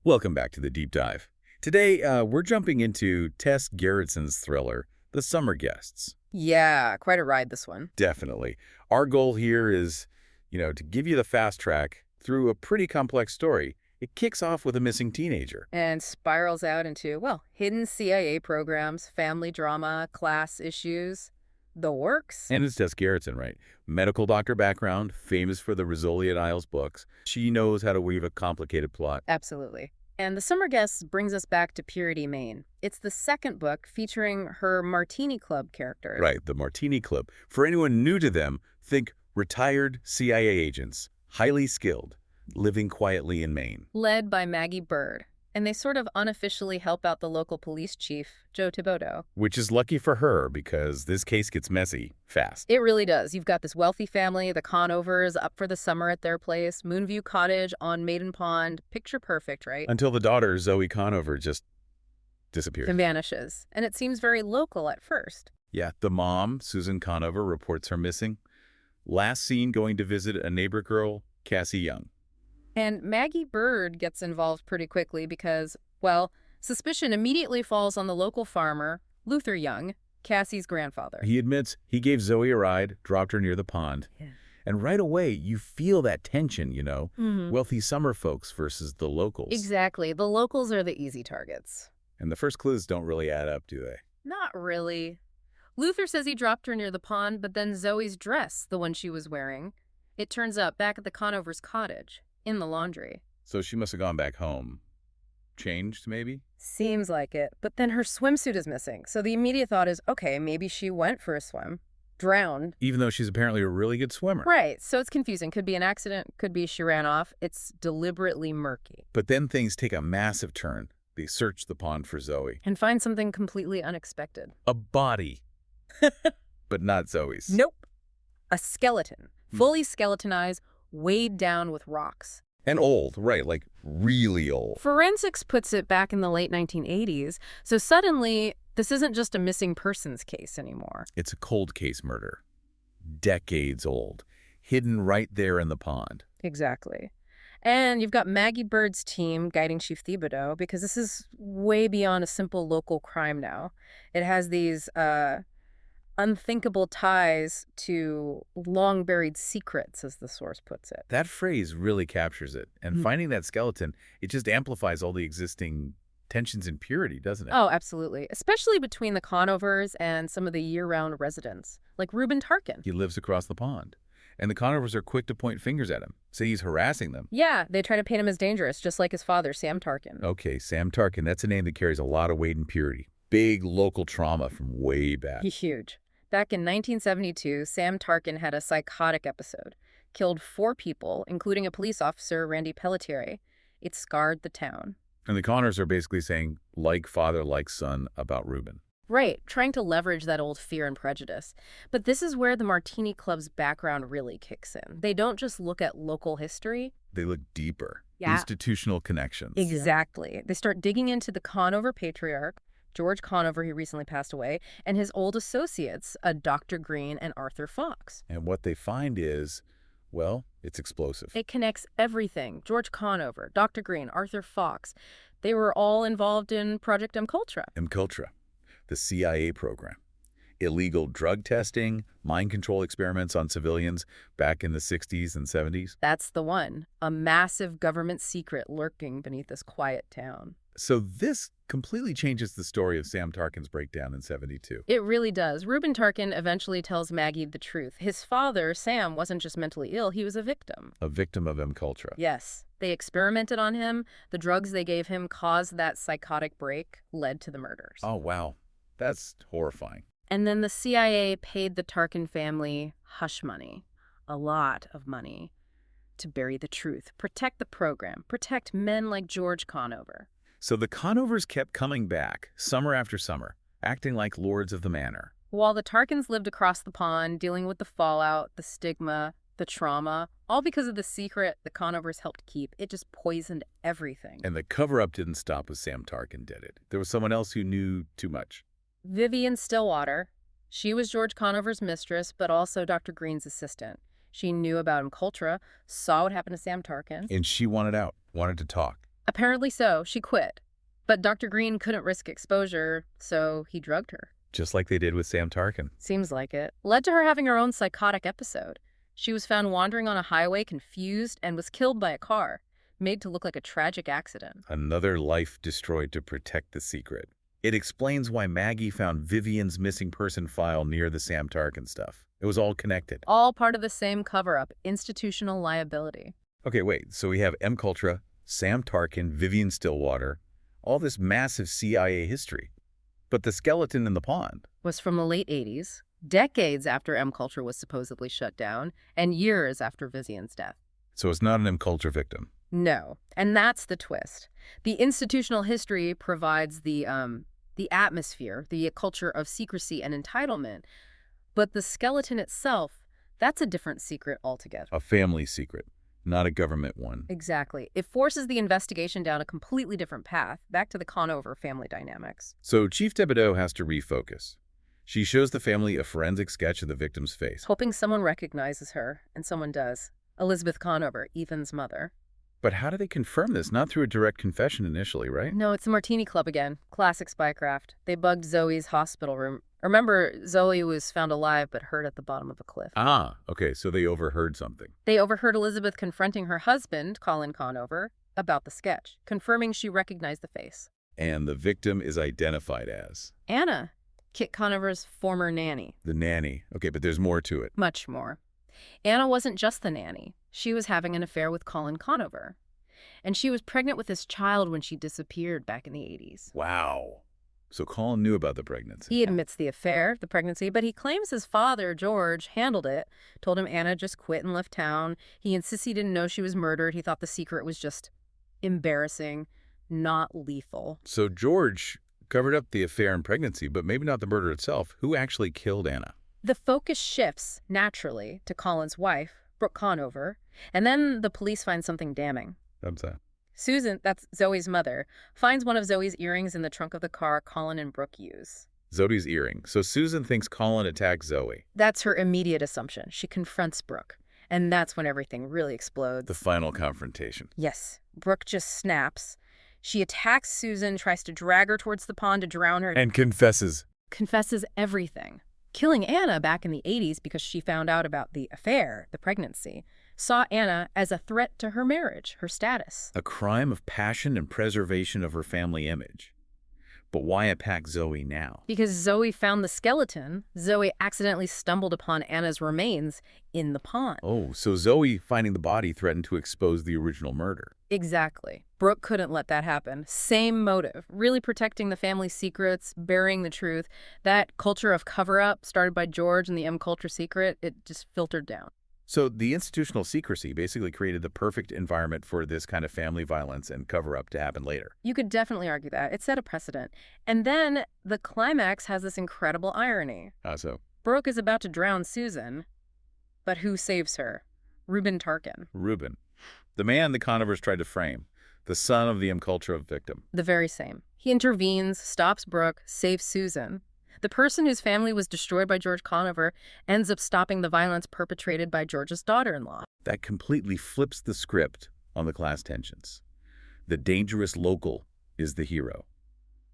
Welcome back to the Deep Dive. Today, we're jumping into Tess Gerritsen's thriller, The Summer Guests. Yeah, quite a ride, this one. Definitely. Our goal here is, to give you the fast track through a pretty complex story. It kicks off with a missing teenager. And spirals out into, well, hidden CIA programs, family drama, class issues, the works. And it's Tess Gerritsen, right? Medical doctor background, famous for the Rizzoli and Isles books. She knows how to weave a complicated plot. Absolutely. And The Summer Guests brings us back to Purity, Maine. It's the second book featuring her Martini Club characters. Right, the Martini Club. For anyone new to them, think retired CIA agents, highly skilled, living quietly in Maine. Led by Maggie Bird. And they sort of unofficially help out the local police chief, Jo Thibodeau. Which is lucky for her because this case gets messy fast. It really does. You've got this wealthy family, the Conovers, up for the summer at their place, Moonview Cottage on Maiden Pond. Picture perfect, right? Until the daughter, Zoe Conover, just disappears. And vanishes. And it seems very local at first. Yeah, the mom, Susan Conover, reports her missing. Last seen going to visit a neighbor girl, Cassie Young. And Maggie Bird gets involved pretty quickly because, well, suspicion immediately falls on the local farmer, Luther Young, Cassie's grandfather. He admits he gave Zoe a ride, dropped her near the pond. Yeah. And right away, you feel that tension, Mm-hmm. Wealthy summer folks versus the locals. Exactly. The locals are the easy targets. And the first clues don't really add up, do they? Not really. Luther says he dropped her near the pond, but then Zoe's dress, the one she was wearing, it turns up back at the Conovers' cottage. In the laundry. So she must have gone back home. Changed, maybe? Seems like it. But then her swimsuit is missing. So the immediate thought is, okay, maybe she went for a swim. Drowned. Even though she's apparently a really good swimmer. Right. So it's confusing. Could be an accident. Could be she ran off. It's deliberately murky. But then things take a massive turn. They search the pond for Zoe. And find something completely unexpected. A body. But not Zoe's. Nope. A skeleton. Fully skeletonized, weighed down with rocks. And old, right, like really old. Forensics puts it back in the late 1980s, so suddenly this isn't just a missing persons case anymore. It's a cold case murder. Decades old. Hidden right there in the pond. Exactly. And you've got Maggie Bird's team guiding Chief Thibodeau because this is way beyond a simple local crime now. It has these unthinkable ties to long-buried secrets, as the source puts it. That phrase really captures it. And finding that skeleton, it just amplifies all the existing tensions and purity, doesn't it? Oh, absolutely. Especially between the Conovers and some of the year-round residents, like Reuben Tarkin. He lives across the pond. And the Conovers are quick to point fingers at him, say he's harassing them. Yeah, they try to paint him as dangerous, just like his father, Sam Tarkin. Okay, Sam Tarkin, that's a name that carries a lot of weight and purity. Big local trauma from way back. Huge. Back in 1972, Sam Tarkin had a psychotic episode. Killed 4 people, including a police officer, Randy Pelletier. It scarred the town. And the Connors are basically saying, like father, like son, about Reuben. Right, trying to leverage that old fear and prejudice. But this is where the Martini Club's background really kicks in. They don't just look at local history. They look deeper. Yeah. Institutional connections. Exactly. They start digging into the Conover patriarch, George Conover, he recently passed away, and his old associates, Dr. Green and Arthur Fox. And what they find is, well, it's explosive. It connects everything. George Conover, Dr. Green, Arthur Fox. They were all involved in Project MKUltra. MKUltra, the CIA program. Illegal drug testing, mind control experiments on civilians back in the 60s and 70s. That's the one. A massive government secret lurking beneath this quiet town. So this completely changes the story of Sam Tarkin's breakdown in 72. It really does. Reuben Tarkin eventually tells Maggie the truth. His father, Sam, wasn't just mentally ill, he was a victim. A victim of MKUltra. Yes. They experimented on him. The drugs they gave him caused that psychotic break, led to the murders. Oh, wow. That's horrifying. And then the CIA paid the Tarkin family hush money, a lot of money, to bury the truth, protect the program, protect men like George Conover. So the Conovers kept coming back, summer after summer, acting like lords of the manor. While the Tarkins lived across the pond, dealing with the fallout, the stigma, the trauma, all because of the secret the Conovers helped keep. It just poisoned everything. And the cover-up didn't stop with Sam Tarkin did it. There was someone else who knew too much. Vivian Stillwater. She was George Conover's mistress, but also Dr. Green's assistant. She knew about MKUltra, saw what happened to Sam Tarkin. And she wanted out, wanted to talk. Apparently so. She quit. But Dr. Green couldn't risk exposure, so he drugged her. Just like they did with Sam Tarkin. Seems like it. Led to her having her own psychotic episode. She was found wandering on a highway, confused, and was killed by a car, made to look like a tragic accident. Another life destroyed to protect the secret. It explains why Maggie found Vivian's missing person file near the Sam Tarkin stuff. It was all connected. All part of the same cover-up, institutional liability. Okay, wait. So we have MKUltra, Sam Tarkin, Vivian Stillwater, all this massive CIA history. But the skeleton in the pond Was from the late 80s, decades after MKUltra was supposedly shut down, and years after Vivian's death. So it's not an MKUltra victim. No, and that's the twist. The institutional history provides the atmosphere, the culture of secrecy and entitlement, but the skeleton itself, that's a different secret altogether. A family secret, not a government one. Exactly. It forces the investigation down a completely different path, back to the Conover family dynamics. So Chief Thibodeau has to refocus. She shows the family a forensic sketch of the victim's face. Hoping someone recognizes her, and someone does. Elizabeth Conover, Ethan's mother. But how do they confirm this? Not through a direct confession initially, right? No, it's the Martini Club again. Classic spycraft. They bugged Zoe's hospital room. Remember, Zoe was found alive but hurt at the bottom of a cliff. Ah, okay, so they overheard something. They overheard Elizabeth confronting her husband, Colin Conover, about the sketch, confirming she recognized the face. And the victim is identified as? Anna, Kit Conover's former nanny. The nanny. Okay, but there's more to it. Much more. Anna wasn't just the nanny. She was having an affair with Colin Conover. And she was pregnant with his child when she disappeared back in the 80s. Wow. So Colin knew about the pregnancy. He admits the affair, the pregnancy, but he claims his father, George, handled it, told him Anna just quit and left town. He insists he didn't know she was murdered. He thought the secret was just embarrassing, not lethal. So George covered up the affair and pregnancy, but maybe not the murder itself. Who actually killed Anna? The focus shifts, naturally, to Colin's wife, Brooke Conover, and then the police find something damning. What's that? Susan, that's Zoe's mother, finds one of Zoe's earrings in the trunk of the car Colin and Brooke use. Zoe's earring. So Susan thinks Colin attacked Zoe. That's her immediate assumption. She confronts Brooke, and that's when everything really explodes. The final confrontation. Yes, Brooke just snaps. She attacks Susan, tries to drag her towards the pond to drown her. And confesses. Confesses everything. Killing Anna back in the 80s because she found out about the affair, the pregnancy, saw Anna as a threat to her marriage, her status. A crime of passion and preservation of her family image. But why attack Zoe now? Because Zoe found the skeleton, Zoe accidentally stumbled upon Anna's remains in the pond. Oh, so Zoe finding the body threatened to expose the original murder. Exactly. Brooke couldn't let that happen. Same motive. Really protecting the family's secrets, burying the truth. That culture of cover-up started by George and the MKUltra secret, it just filtered down. So the institutional secrecy basically created the perfect environment for this kind of family violence and cover-up to happen later. You could definitely argue that. It set a precedent. And then the climax has this incredible irony. How so? Brooke is about to drown Susan, but who saves her? Reuben Tarkin. Reuben. The man the Conovers tried to frame. The son of the MKUltra victim. The very same. He intervenes, stops Brooke, saves Susan. The person whose family was destroyed by George Conover ends up stopping the violence perpetrated by George's daughter-in-law. That completely flips the script on the class tensions. The dangerous local is the hero.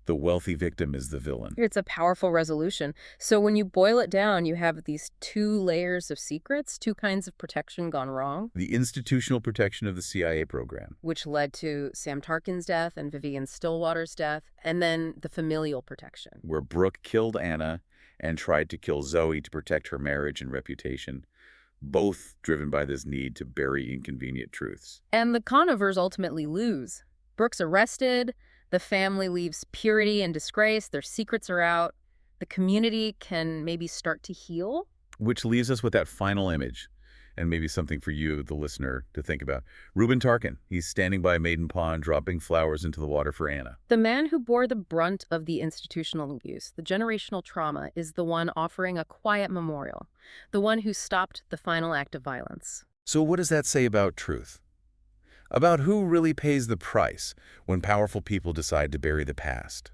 The wealthy victim is the villain. It's a powerful resolution. So when you boil it down, you have these two layers of secrets, two kinds of protection gone wrong. The institutional protection of the CIA program. Which led to Sam Tarkin's death and Vivian Stillwater's death, and then the familial protection. Where Brooke killed Anna and tried to kill Zoe to protect her marriage and reputation, both driven by this need to bury inconvenient truths. And the Conovers ultimately lose. Brooke's arrested. The family leaves purity and disgrace. Their secrets are out. The community can maybe start to heal. Which leaves us with that final image, and maybe something for you, the listener, to think about. Reuben Tarkin, he's standing by Maiden Pond, dropping flowers into the water for Anna. The man who bore the brunt of the institutional abuse, the generational trauma, is the one offering a quiet memorial, the one who stopped the final act of violence. So what does that say about truth? About who really pays the price when powerful people decide to bury the past?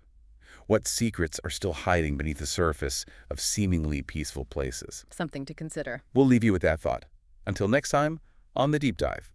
What secrets are still hiding beneath the surface of seemingly peaceful places? Something to consider. We'll leave you with that thought. Until next time, on The Deep Dive.